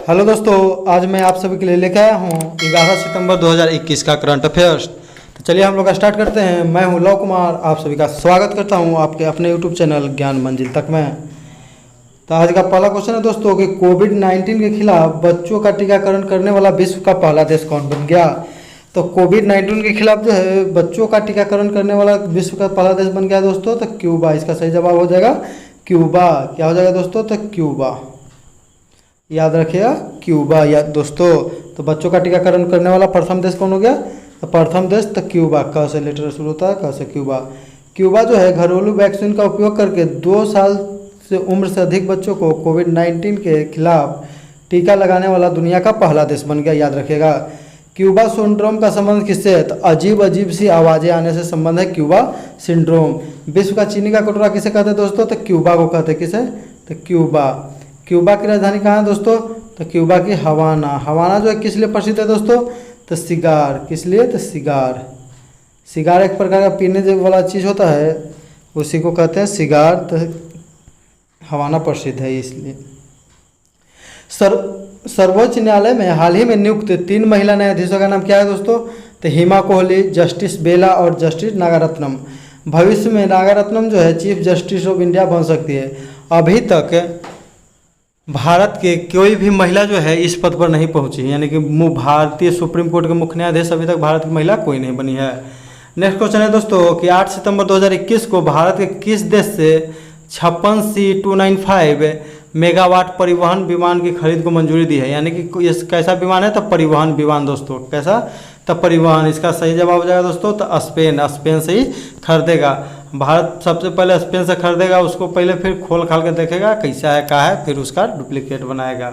Hello दोस्तों, आज मैं आप सभी के लिए लेकर आया हूँ 11 सितंबर 2021 का करंट अफेयर्स। तो चलिए हम लोग स्टार्ट करते हैं। मैं हूँ लव कुमार, आप सभी का स्वागत करता हूँ आपके अपने यूट्यूब चैनल ज्ञान मंजिल तक में। तो आज का पहला क्वेश्चन है दोस्तों कि कोविड-19 के खिलाफ बच्चों का टीकाकरण करने वाला विश्व का पहला देश कौन बन गया। तो कोविड-19 के खिलाफ जो है बच्चों का टीकाकरण करने वाला विश्व का पहला देश बन गया दोस्तों, तो क्यूबा। इसका सही जवाब हो जाएगा क्यूबा। क्या हो जाएगा दोस्तों, तो क्यूबा। याद रखिएगा क्यूबा। या दोस्तों, तो बच्चों का टीकाकरण करने वाला प्रथम देश कौन हो गया, तो प्रथम देश तो क्यूबा। क से लेटर शुरू होता है, क से क्यूबा। क्यूबा जो है घरेलू वैक्सीन का उपयोग करके 2 साल से उम्र से अधिक बच्चों को कोविड-19 के खिलाफ टीका लगाने वाला दुनिया का पहला देश बन गया। याद रखिएगा। क्यूबा सिंड्रोम का संबंध किससे है, तो अजीब अजीब सी आवाज़ें आने से संबंध है क्यूबा सिंड्रोम। विश्व का चीनी का कटोरा किसे कहते हैं दोस्तों, तो क्यूबा को कहते हैं। किसे, तो क्यूबा। क्यूबा की राजधानी कहाँ है दोस्तों, तो क्यूबा की हवाना। हवाना जो है किस लिए प्रसिद्ध है दोस्तों, तो सिगार। किस लिए, तो सिगार। सिगार एक प्रकार का पीने वाला चीज़ होता है, उसी को कहते हैं सिगार। तो हवाना प्रसिद्ध है इसलिए। सर्वोच्च न्यायालय में हाल ही में नियुक्त 3 महिला न्यायाधीशों का नाम क्या है दोस्तों, तो हिमा कोहली, जस्टिस बेला और जस्टिस नागारत्नम। भविष्य में नागारत्नम जो है चीफ जस्टिस ऑफ इंडिया बन सकती है। अभी तक भारत के कोई भी महिला जो है इस पद पर नहीं पहुंची, यानी कि भारतीय सुप्रीम कोर्ट के मुख्य न्यायाधीश अभी तक भारत की महिला कोई नहीं बनी है। नेक्स्ट क्वेश्चन है दोस्तों कि 8 सितंबर 2021 को भारत के किस देश से 56 C295 मेगावाट परिवहन विमान की खरीद को मंजूरी दी है। यानी कि ये कैसा विमान है, तो परिवहन विमान दोस्तों। कैसा, तो परिवहन। इसका सही जवाब हो जाएगा दोस्तों, तो स्पेन। स्पेन से ही खरीदेगा भारत। सबसे पहले स्पेन से खरीदेगा, उसको पहले फिर खोल खाल के देखेगा कैसा है क्या है, फिर उसका डुप्लीकेट बनाएगा,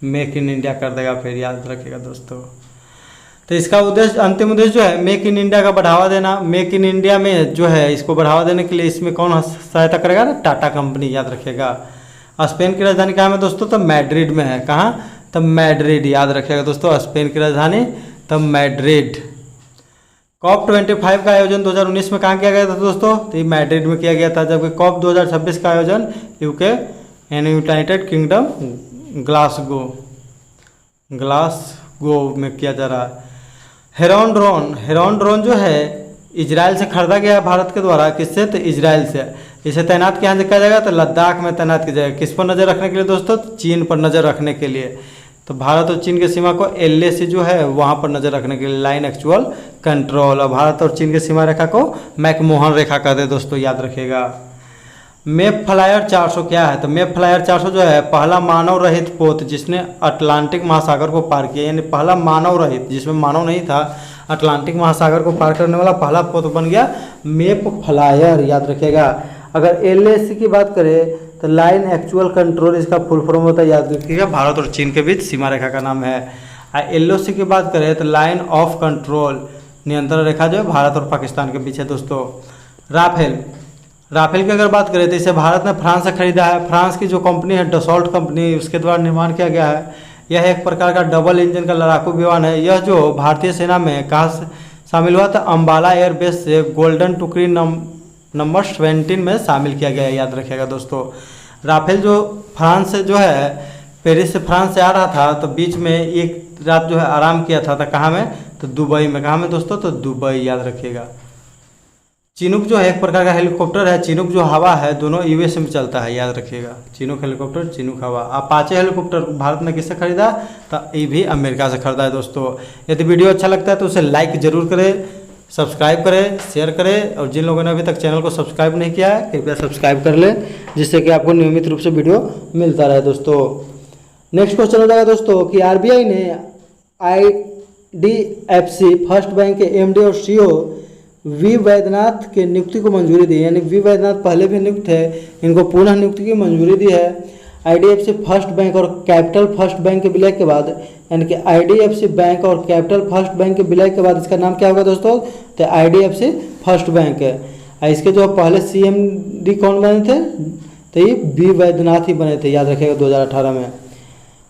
मेक इन इंडिया कर देगा। फिर याद रखिएगा दोस्तों। तो इसका उद्देश्य, अंतिम उद्देश्य जो है मेक इन इंडिया का बढ़ावा देना। मेक इन इंडिया में जो है इसको बढ़ावा देने के लिए इसमें कौन सहायता करेगा, ना टाटा कंपनी। याद रखिएगा। स्पेन की राजधानी कहाँ में दोस्तों, तो मैड्रिड में है। कहाँ, तो मैड्रिड। याद रखिएगा दोस्तों, स्पेन की राजधानी तो मैड्रिड। COP25 का आयोजन 2019 में कहाँ किया गया था दोस्तों, तो ये मैड्रिड में किया गया था। जबकि COP 2026 का आयोजन यूके यानी यूनाइटेड किंगडम ग्लासगो में किया जा रहा है। हेरॉन ड्रोन जो है इजराइल से खरीदा गया है भारत के द्वारा। किससे, तो इजराइल से। इसे तैनात कहाँ से किया जाएगा, तो लद्दाख में तैनात किया जाएगा। किस पर नज़र रखने के लिए दोस्तों, चीन पर नज़र रखने के लिए। तो भारत और चीन की सीमा को LAC जो है वहाँ पर नज़र रखने के लिए, लाइन एक्चुअल कंट्रोल। और भारत और चीन की सीमा रेखा को मैकमोहन रेखा कहते हैं दोस्तों। याद रखिएगा। मेप फ्लायर 400 क्या है, तो मेप फ्लायर 400 जो है पहला मानव रहित पोत जिसने अटलांटिक महासागर को पार किया, यानी पहला मानव रहित जिसमें मानव नहीं था, अटलांटिक महासागर को पार करने वाला पहला पोत बन गया मेप फ्लायर। याद रखिएगा। अगर LAC की बात करें तो लाइन एक्चुअल कंट्रोल इसका फुल फॉर्म होता है। याद रखिएगा। भारत और चीन के बीच सीमा रेखा का नाम है। LOC की बात करें तो लाइन ऑफ कंट्रोल, नियंत्रण रेखा जो है भारत और पाकिस्तान के बीच है दोस्तों। राफेल की अगर बात करें तो इसे भारत ने फ्रांस से खरीदा है। फ्रांस की जो कंपनी है डसॉल्ट कंपनी, उसके द्वारा निर्माण किया गया है। यह एक प्रकार का डबल इंजन का लड़ाकू विमान है। यह जो भारतीय सेना में कहाँ से शामिल हुआ था, अम्बाला एयरबेस से गोल्डन टुकड़ी नंबर 17 में शामिल किया गया है। याद रखिएगा दोस्तों। राफेल जो फ्रांस से जो है पेरिस से फ्रांस से आ रहा था, तो बीच में एक रात जो है आराम किया था। कहाँ में, तो दुबई में। कहाँ में दोस्तों, तो दुबई। याद रखिएगा। चिनूक जो है एक प्रकार का हेलीकॉप्टर है। चिनूक जो हवा है दोनों USA में चलता है। याद रखिएगा। चिनूक हेलीकॉप्टर, चिनूक हवा। अपाचे हेलीकॉप्टर भारत ने किससे खरीदा, तो ये भी अमेरिका से खरीदा है दोस्तों। यदि वीडियो अच्छा लगता है तो उसे लाइक जरूर करें, सब्सक्राइब करें, शेयर करें, और जिन लोगों ने अभी तक चैनल को सब्सक्राइब नहीं किया है कृपया सब्सक्राइब कर लें, जिससे कि आपको नियमित रूप से वीडियो मिलता रहे दोस्तों। नेक्स्ट क्वेश्चन हो जाएगा दोस्तों कि RBI ने IDFC फर्स्ट बैंक के MD और CEO वी वैद्यनाथ के नियुक्ति को मंजूरी दी। यानी वी वैद्यनाथ पहले भी नियुक्त है, इनको पुनः नियुक्ति की मंजूरी दी है। IDFC फर्स्ट बैंक और कैपिटल फर्स्ट बैंक के विलय के बाद, यानी कि IDFC बैंक और कैपिटल फर्स्ट बैंक के विलय के बाद इसका नाम क्या होगा दोस्तों, तो IDFC फर्स्ट बैंक है। इसके जो पहले CMD कौन बने थे, तो ये वी वैद्यनाथ ही बने थे। याद रखिएगा। 2018 में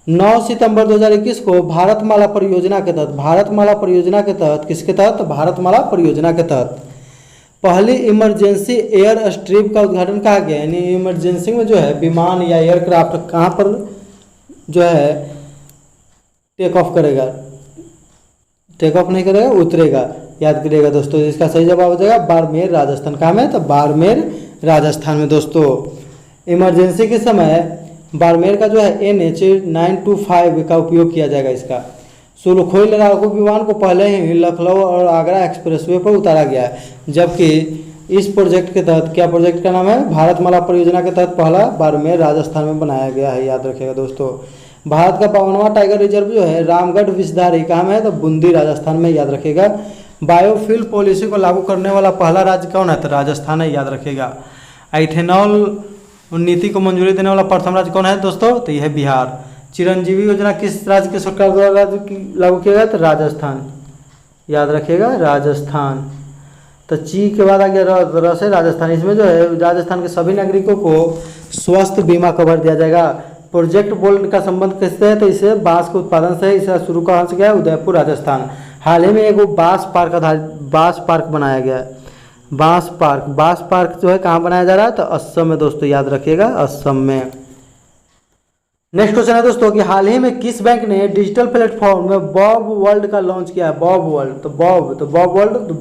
9 सितंबर 2021 को भारतमाला परियोजना के तहत किसके तहत, भारतमाला परियोजना के तहत पहली इमरजेंसी एयर स्ट्रिप का उद्घाटन कहा गया। यानी इमरजेंसी में जो है विमान या एयरक्राफ्ट कहाँ पर जो है टेक ऑफ करेगा, टेक ऑफ नहीं करेगा, उतरेगा, याद करिएगा दोस्तों। इसका सही जवाब हो जाएगा बाड़मेर राजस्थान। कहाँ में? तो बाड़मेर राजस्थान में दोस्तों। इमरजेंसी के समय बाड़मेर का जो है NH-925 का उपयोग किया जाएगा। इसका सुरखोई लड़ाकू विमान को पहले ही लखनऊ और आगरा एक्सप्रेसवे पर उतारा गया है, जबकि इस प्रोजेक्ट के तहत, क्या प्रोजेक्ट का नाम है? भारतमाला परियोजना के तहत पहला बाड़मेर राजस्थान में बनाया गया है, याद रखिएगा दोस्तों। भारत का 52वां टाइगर रिजर्व जो है रामगढ़ विषधारी कहाँ में है? तो बूंदी राजस्थान में, याद रखिएगा। बायोफ्यूल पॉलिसी को लागू करने वाला पहला राज्य कौन है? तो राजस्थान है, याद रखिएगा। इथेनॉल नीति को मंजूरी देने वाला प्रथम राज्य कौन है दोस्तों? तो यह है बिहार। चिरंजीवी योजना किस राज्य की सरकार द्वारा लागू किया गया? तो राजस्थान, याद रखिएगा, राजस्थान। तो ची के बाद आ गया र से राजस्थान। इसमें जो है राजस्थान के सभी नागरिकों को स्वास्थ्य बीमा कवर दिया जाएगा। प्रोजेक्ट बोल्ट का संबंध किससे है? तो इसे बांस के उत्पादन से, इसे शुरू कहाँ से गया है? उदयपुर राजस्थान। हाल ही में एक बांस पार्क बनाया गया है, बांस पार्क जो है कहाँ बनाया जा रहा है? तो असम में दोस्तों, याद रखिएगा, असम में। नेक्स्ट क्वेश्चन है दोस्तों कि हाल ही में किस बैंक ने डिजिटल प्लेटफॉर्म में बॉब वर्ल्ड का लॉन्च किया है? बॉब वर्ल्ड, तो बॉब वर्ल्ड,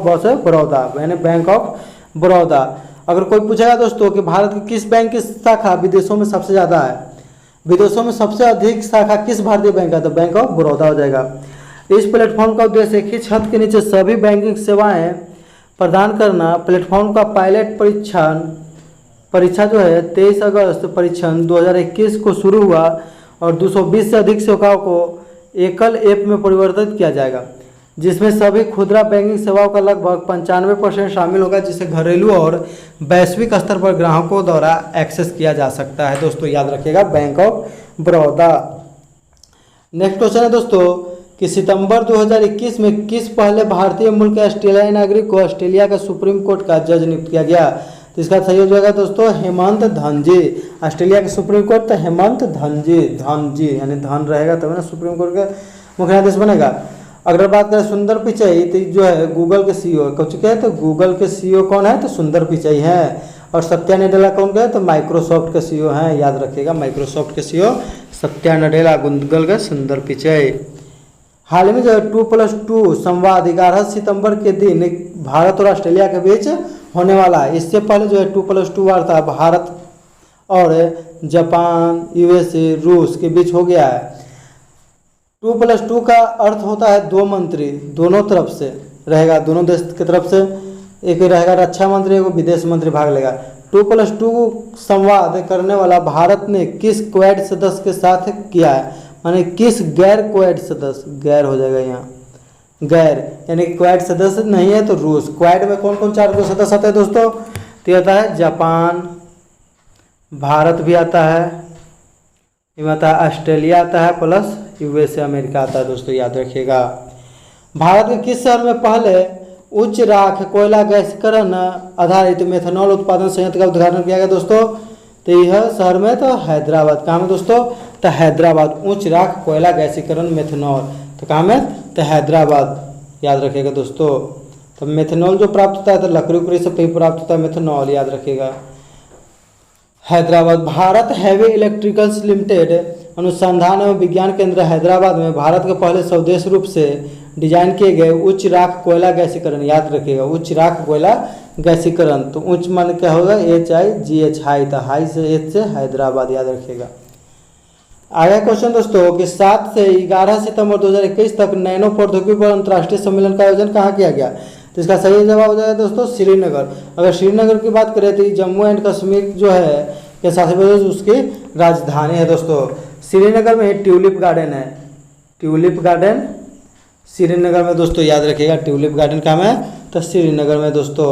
बॉस है बड़ौदा, यानी बैंक ऑफ बड़ौदा। अगर कोई पूछेगा दोस्तों कि भारत की किस बैंक की शाखा विदेशों में सबसे ज़्यादा है, विदेशों में सबसे अधिक शाखा किस भारतीय बैंक का? तो बैंक ऑफ बड़ौदा हो जाएगा। इस प्लेटफॉर्म का उद्देश्य एक ही छत के नीचे सभी बैंकिंग सेवाएं प्रदान करना। प्लेटफॉर्म का पायलट परीक्षा जो है 23 अगस्त परीक्षण 2021 को शुरू हुआ और 220 से अधिक सेवकाओं को एकल ऐप में परिवर्तित किया जाएगा, जिसमें सभी खुदरा बैंकिंग सेवाओं का लगभग 95% शामिल होगा, जिसे घरेलू और वैश्विक स्तर पर ग्राहकों द्वारा एक्सेस किया जा सकता है दोस्तों, याद रखिएगा, bank of Baroda. Next question है दोस्तों कि सितंबर 2021 में किस पहले भारतीय मूल के ऑस्ट्रेलियाई नागरिक को ऑस्ट्रेलिया का सुप्रीम कोर्ट का जज नियुक्त किया गया? तो इसका सही हो जाएगा दोस्तों हेमंत धनजी। ऑस्ट्रेलिया के सुप्रीम कोर्ट तो हेमंत धनजी, यानी धन रहेगा तब ना सुप्रीम कोर्ट का मुख्य न्यायाधीश बनेगा। अगर बात करें सुंदर पिचाई, तो जो है गूगल के CEO कह चुके हैं, तो गूगल के CEO कौन है? तो सुंदर पिचाई हैं। और सत्या नडेला कौन है? तो माइक्रोसॉफ्ट के CEO हैं, याद रखिएगा, माइक्रोसॉफ्ट के CEO सत्या नडेला, गूगल के सुंदर पिचाई। हाल ही में जो है 2+2 संवाद 11 सितंबर के दिन भारत और ऑस्ट्रेलिया के बीच होने वाला है। इससे पहले जो है 2+2 वार्ता भारत और जापान, USA, रूस के बीच हो गया है। 2+2 का अर्थ होता है 2 मंत्री दोनों तरफ से रहेगा, दोनों देश की तरफ से, एक रहेगा रक्षा मंत्री, एक विदेश मंत्री भाग लेगा। 2+2 संवाद करने वाला भारत ने किस क्वाड सदस्य के साथ किया है? माने किस गैर क्वाड सदस्य, गैर हो जाएगा यहाँ, गैर यानी क्वाड सदस्य नहीं है तो रूस। क्वाड में कौन कौन 4 सदस्य आते हैं दोस्तों? तो आता है जापान, भारत भी आता है, इसमें आता है ऑस्ट्रेलिया आता है, प्लस USA अमेरिका आता है दोस्तों, याद रखिएगा। भारत के किस शहर में पहले उच्च राख कोयला गैसीकरण आधारित मेथनॉल उत्पादन संयंत्र का उद्घाटन किया गया दोस्तों? तो यह शहर में तो हैदराबाद। कहाँ में दोस्तों? तो हैदराबाद। उच्च राख कोयला गैसीकरण मेथनॉल, तो कहाँ में? तो हैदराबाद, याद रखिएगा दोस्तों। तो मेथनॉल जो प्राप्त होता है तो लकड़ी उपरी से प्राप्त होता है मेथनॉल, याद रखिएगा, Hyderabad. Bharat heavy electricals limited अनुसंधान एवं विज्ञान केंद्र हैदराबाद में भारत के पहले स्वदेश रूप से डिजाइन किए गए उच्च राख कोयला गैसीकरण, याद रखिएगा, उच्च राख कोयला गैसीकरण। तो उच्च मान क्या होगा? HIGH, हाई, तो हाई से H से हैदराबाद, याद रखिएगा। आगे क्वेश्चन दोस्तों कि 7 से 11 सितंबर 2021 तक नैनो प्रौद्योगिकी पर अंतर्राष्ट्रीय सम्मेलन का आयोजन कहाँ किया गया? तो इसका सही जवाब हो जाएगा दोस्तों श्रीनगर। अगर श्रीनगर की बात करें तो जम्मू एंड कश्मीर जो है के शासित प्रदेश उसकी राजधानी है दोस्तों। श्रीनगर में ट्यूलिप गार्डन है, ट्यूलिप गार्डन श्रीनगर में दोस्तों, याद रखिएगा, ट्यूलिप गार्डन कहाँ में है? तो श्रीनगर में दोस्तों।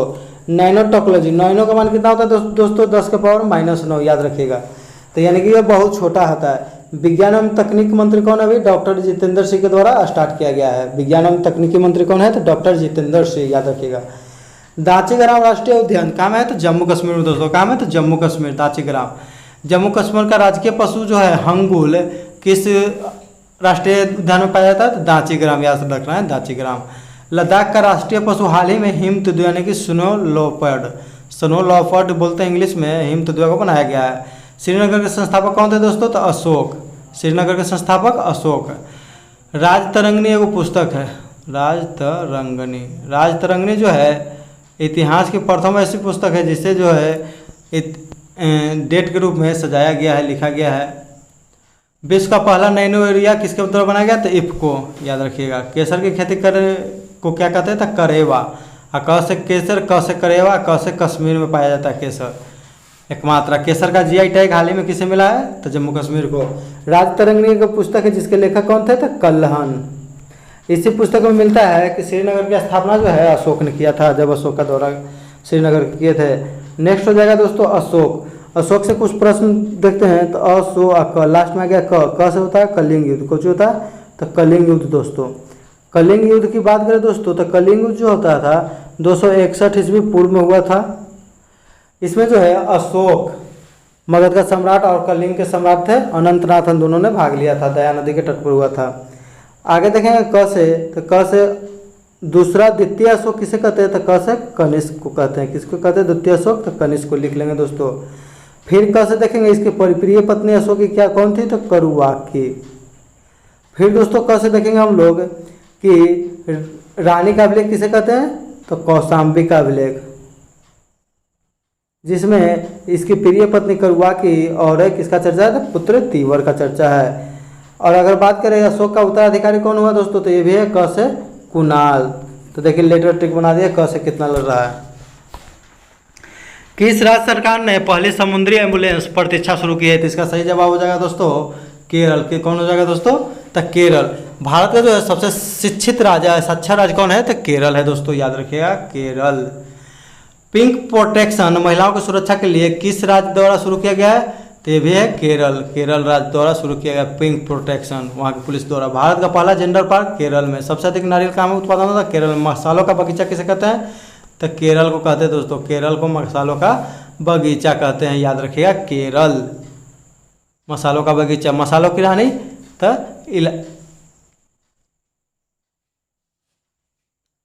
नैनो टेक्नोलॉजी, नैनो का मान कितना होता है दोस्तों? 10⁻⁻⁹, याद रखिएगा। तो यानी कि यह बहुत छोटा होता है। विज्ञान एवं तकनीक मंत्री कौन है? अभी डॉक्टर जितेंद्र सिंह के द्वारा स्टार्ट किया गया है। विज्ञान एवं तकनीकी मंत्री कौन है? तो डॉक्टर जितेंद्र सिंह, याद रखिएगा। दाचीग्राम राष्ट्रीय उद्यान कहाँ में है? तो जम्मू कश्मीर में दोस्तों। कहाँ में? तो जम्मू कश्मीर, दाचीग्राम। जम्मू कश्मीर का राजकीय पशु जो है हंगुल किस राष्ट्रीय उद्यान में पाया जाता है? तो दाचीग्राम, याद रखना है, दाचीग्राम। लद्दाख का राष्ट्रीय पशु हाल ही में हिम तेंदुआ यानी कि स्नो लेपर्ड बोलते हैं इंग्लिश में, हिम तेंदुआ को बनाया गया है। श्रीनगर के संस्थापक कौन थे दोस्तों? तो अशोक, श्रीनगर के संस्थापक अशोक। राजतरंगिणी एगो पुस्तक है, राजतरंगिणी। राजतरंगिणी जो है इतिहास की प्रथम ऐसी पुस्तक है जिसे जो है डेट के रूप में सजाया गया है, लिखा गया है। विश्व का पहला नैनो एरिया किसके द्वारा बनाया गया? तो इफ्को, याद रखिएगा। केसर की खेती करे को क्या कहते हैं? तो करेवा। क से केसर, क से करेवा, क से कश्मीर में पाया जाता है केसर। एकमात्र केसर का जीआई टैग हाल ही में किसे मिला है? तो जम्मू कश्मीर को। राजतरंगिणी की पुस्तक है जिसके लेखक कौन थे? तो कल्हण। इसी पुस्तक में मिलता है कि श्रीनगर की स्थापना जो है अशोक ने किया था, जब अशोक का दौरा श्रीनगर किए थे। नेक्स्ट हो जाएगा दोस्तों अशोक। अशोक से कुछ प्रश्न देखते हैं। तो अशोक, लास्ट में आ गया क से होता है कलिंग युद्ध। कुछ होता है? तो कलिंग युद्ध दोस्तों। कलिंग युद्ध की बात करें दोस्तों तो कलिंग युद्ध जो होता था 261 ईस्वी पूर्व में हुआ था। इसमें जो है अशोक मगध का सम्राट और कलिंग के सम्राट थे अनंतनाथन, दोनों ने भाग लिया था। दया नदी के तट पर हुआ था। आगे देखेंगे क से, तो क से दूसरा द्वितीय अशोक किसे कहते हैं? तो क से कनिष्क को कहते हैं। किसको कहते हैं? द्वितीय अशोक। तो कनिष्क को लिख लेंगे दोस्तों। फिर क से देखेंगे इसकी परिप्रिय पत्नी अशोक की क्या कौन थी? तो करुवाकी। फिर दोस्तों क से देखेंगे हम लोग कि रानी का अभिलेख किसे कहते हैं? तो कौशाम्बी का अभिलेख, जिसमें इसकी प्रिय पत्नी करुवाकी और किसका चर्चा है? तो पुत्र तीवर का चर्चा है। और अगर बात करें अशोक का उत्तराधिकारी कौन हुआ दोस्तों? तो ये भी है क से कुणाल। तो देखिए लेटर ट्रिक बना दिया, क से कितना लड़ रहा है। किस राज्य सरकार ने पहली समुद्री एम्बुलेंस प्रतीक्षा शुरू की है? तो इसका सही जवाब हो जाएगा दोस्तों केरल के। कौन हो जाएगा दोस्तों? तो केरल। भारत का जो है सबसे शिक्षित राज्य है, साक्षर राज्य कौन है? तो केरल है दोस्तों, याद रखिएगा केरल। पिंक प्रोटेक्शन महिलाओं की सुरक्षा के लिए किस राज्य द्वारा शुरू किया गया है? तो ये भी है केरल। केरल राज्य द्वारा शुरू किया गया पिंक प्रोटेक्शन, वहाँ की पुलिस द्वारा। भारत का पहला जेंडर पार्क केरल में। सबसे अधिक नारियल का उत्पादन होता है केरल में। मसालों का बगीचा किसे कहते हैं? तो केरल को कहते हैं दोस्तों। केरल को मसालों का बगीचा कहते हैं, याद रखिएगा केरल। मसालों का बगीचा, मसालों की रानी। तो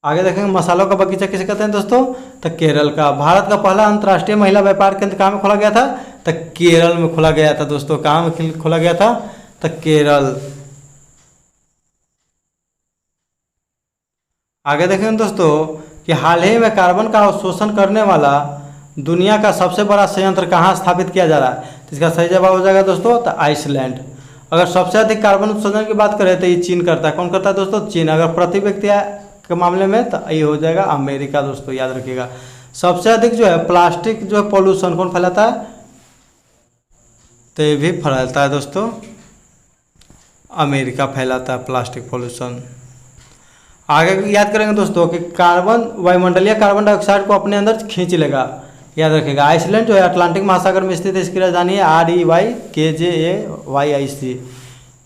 आगे देखेंगे मसालों का बगीचा किसे कहते हैं दोस्तों? तो केरल का। भारत का पहला अंतर्राष्ट्रीय महिला व्यापार केंद्र कहाँ में खोला गया था? तो केरल में खोला गया था दोस्तों। कहाँ में खोला गया था? तो केरल। आगे देखेंगे दोस्तों कि हाल ही में कार्बन का अवशोषण करने वाला दुनिया का सबसे बड़ा संयंत्र कहाँ स्थापित किया जा रहा है? तो इसका सही जवाब हो जाएगा दोस्तों तो आइसलैंड। अगर सबसे अधिक कार्बन उत्सर्जन की बात करें तो ये चीन करता है। कौन करता है दोस्तों? चीन। अगर प्रति व्यक्ति के मामले में तो ये हो जाएगा अमेरिका दोस्तों, याद रखिएगा। सबसे अधिक जो है प्लास्टिक जो है पॉल्यूशन कौन फैलाता है? तो ये भी फैलाता है दोस्तों, अमेरिका फैलाता है प्लास्टिक पॉल्यूशन। आगे याद करेंगे दोस्तों कि कार्बन वायुमंडलीय कार्बन डाइऑक्साइड को अपने अंदर खींच लेगा, याद रखिएगा। आइसलैंड जो है अटलांटिक महासागर में स्थित है। इसकी राजधानी है REYKJAYIC,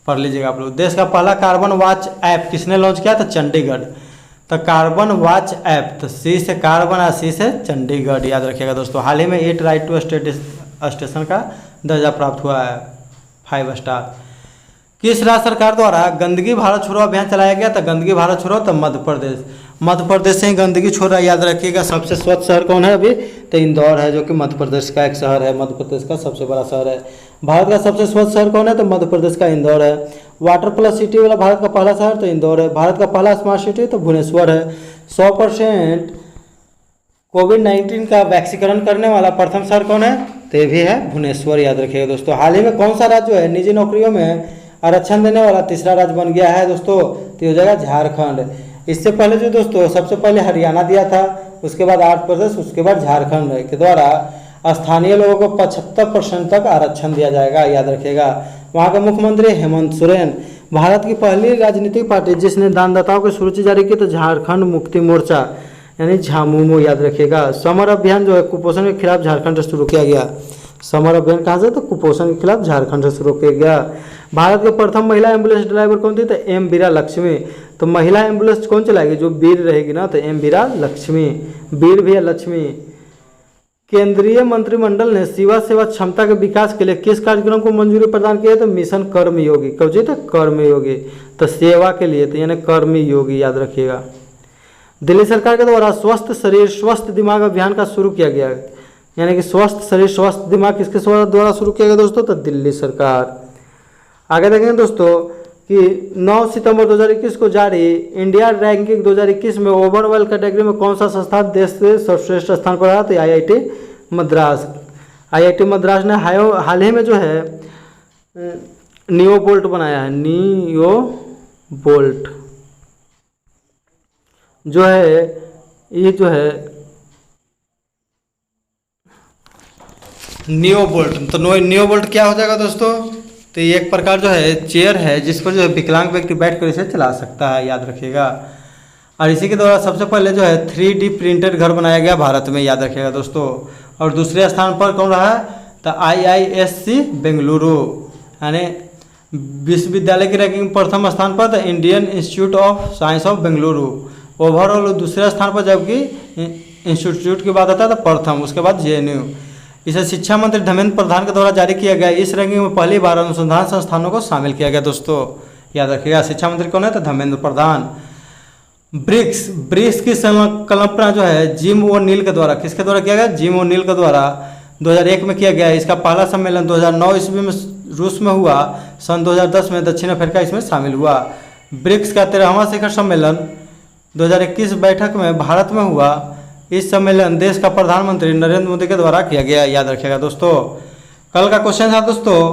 पढ़ लीजिएगा आप लोग। देश का पहला कार्बन वॉच ऐप किसने लॉन्च किया? तो चंडीगढ़। तो कार्बन वॉच ऐप, तो सी से कार्बन और सी से चंडीगढ़, याद रखिएगा दोस्तों। हाल ही में 8 राइट टू स्टेशन का दर्जा प्राप्त हुआ है, 5 स्टार। किस राज्य सरकार द्वारा गंदगी भारत छोड़ो अभियान चलाया गया? तो गंदगी भारत छोड़ो तो मध्य प्रदेश। मध्य प्रदेश से ही गंदगी छोड़ रहा है, याद रखिएगा। सबसे स्वच्छ शहर कौन है अभी? तो इंदौर है, जो कि मध्य प्रदेश का एक शहर है, मध्य प्रदेश का सबसे बड़ा शहर है। भारत का सबसे स्वच्छ शहर कौन है? तो मध्य प्रदेश का इंदौर है। वाटर प्लस सिटी वाला भारत का पहला शहर तो इंदौर है। भारत का पहला स्मार्ट सिटी तो भुवनेश्वर है। 100% कोविड-19 का वैक्सीकरण करने वाला प्रथम शहर कौन है? तो ये भी है भुवनेश्वर, याद रखिएगा दोस्तों। हाल ही में कौन सा राज्य जो है निजी नौकरियों में आरक्षण देने वाला तीसरा राज्य बन गया है दोस्तों? तो हो जाएगा झारखंड। इससे पहले जो दोस्तों सबसे पहले हरियाणा दिया था, उसके बाद आंध्र प्रदेश, उसके बाद झारखंड के द्वारा स्थानीय लोगों को 75% तक आरक्षण दिया जाएगा, याद रखिएगा। वहाँ के मुख्यमंत्री हेमंत सोरेन। भारत की पहली राजनीतिक पार्टी जिसने दानदाताओं की सूची जारी की तो झारखंड मुक्ति मोर्चा यानी झामुमो, याद रखिएगा। समर अभियान जो है कुपोषण के खिलाफ झारखंड से शुरू किया गया। समर अभियान कहाँ से? तो कुपोषण के खिलाफ झारखंड से शुरू किया गया। भारत के प्रथम महिला एम्बुलेंस ड्राइवर कौन थी? तो एम वीरा लक्ष्मी। तो महिला एम्बुलेंस कौन चलाएगी? जो वीर रहेगी ना, तो एम वीरा लक्ष्मी। वीर भी है लक्ष्मी। केंद्रीय मंत्रिमंडल ने सेवा क्षमता के विकास के लिए किस कार्यक्रम को मंजूरी प्रदान की है? तो मिशन कर्मयोगी। कब जी? तो कर्मयोगी। तो सेवा के लिए तो यानी कर्मयोगी, याद रखिएगा। दिल्ली सरकार के द्वारा स्वस्थ शरीर स्वस्थ दिमाग अभियान का शुरू किया गया, यानी कि स्वस्थ शरीर स्वस्थ दिमाग किसके द्वारा शुरू किया गया दोस्तों? तो दिल्ली सरकार। आगे देखेंगे दोस्तों कि 9 सितंबर 2021 को जारी इंडिया रैंकिंग 2021 में ओवरऑल कैटेगरी में कौन सा संस्थान देश से सर्वश्रेष्ठ स्थान पर रहा? तो आईआईटी मद्रास। आईआईटी मद्रास ने हाल ही में जो है नियो बोल्ट बनाया है। नियो बोल्ट जो है ये जो है नियो बोल्ट। तो नियो बोल्ट क्या हो जाएगा दोस्तों? तो ये एक प्रकार जो है चेयर है जिस पर जो है विकलांग व्यक्ति बैठकर इसे चला सकता है, याद रखिएगा। और इसी के द्वारा सबसे पहले जो है 3D प्रिंटेड घर बनाया गया भारत में, याद रखिएगा दोस्तों। और दूसरे स्थान पर कौन रहा? तो IISc बेंगलुरु, यानी विश्वविद्यालय की रैंकिंग प्रथम स्थान पर the Indian institute of science of Bengaluru overall दूसरे स्थान पर, जबकि इंस्टीट्यूट की बात आता है तो प्रथम, उसके बाद JNU। इसे शिक्षा मंत्री धर्मेंद्र प्रधान के द्वारा जारी किया गया। इस रैंकिंग में पहली बार अनुसंधान संस्थानों को शामिल किया गया दोस्तों, याद रखिएगा। शिक्षा मंत्री कौन है? तो धर्मेंद्र प्रधान। ब्रिक्स की कल्पना जो है जिम ओ'नील के द्वारा, किसके द्वारा किया गया? जिम ओ'नील के द्वारा 2001 में किया गया। इसका पहला सम्मेलन 2009 ईस्वी में रूस में हुआ। सन 2010 में दक्षिण अफ्रीका इसमें शामिल हुआ। ब्रिक्स का 13वां शिखर सम्मेलन 2021 बैठक में भारत में हुआ। इस सम्मेलन देश का प्रधानमंत्री नरेंद्र मोदी के द्वारा किया गया, याद रखिएगा दोस्तों। कल का क्वेश्चन था दोस्तों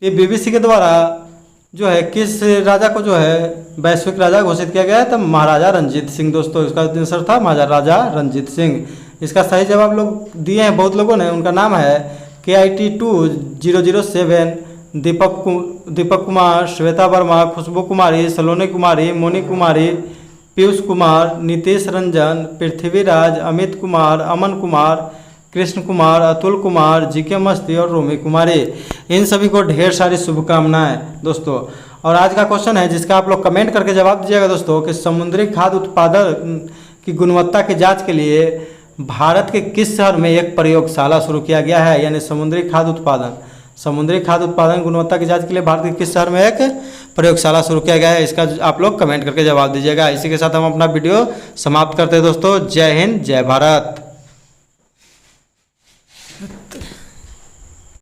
कि BBC के द्वारा जो है किस राजा को जो है वैश्विक राजा घोषित किया गया है? तो महाराजा रंजीत सिंह दोस्तों। इसका आंसर था महाराजा रंजीत सिंह। इसका सही जवाब लोग दिए हैं बहुत लोगों ने। उनका नाम है KIT2007, दीपक कुमार, श्वेता वर्मा, खुशबू कुमारी, सलोनी कुमारी, मोनी कुमारी, पीयूष कुमार, नीतीश रंजन, पृथ्वीराज, अमित कुमार, अमन कुमार, कृष्ण कुमार, अतुल कुमार, GK मस्ती और रोमी कुमारी। इन सभी को ढेर सारी शुभकामनाएं दोस्तों। और आज का क्वेश्चन है जिसका आप लोग कमेंट करके जवाब दीजिएगा दोस्तों कि समुद्री खाद्य उत्पादन की गुणवत्ता की जांच के लिए भारत के किस शहर में एक प्रयोगशाला शुरू किया गया है? यानी समुद्री खाद्य उत्पादन गुणवत्ता की जांच के लिए भारत के किस शहर में एक प्रयोगशाला शुरू किया गया है? इसका आप लोग कमेंट करके जवाब दीजिएगा। इसी के साथ हम अपना वीडियो समाप्त करते हैं दोस्तों। जय हिंद, जय भारत।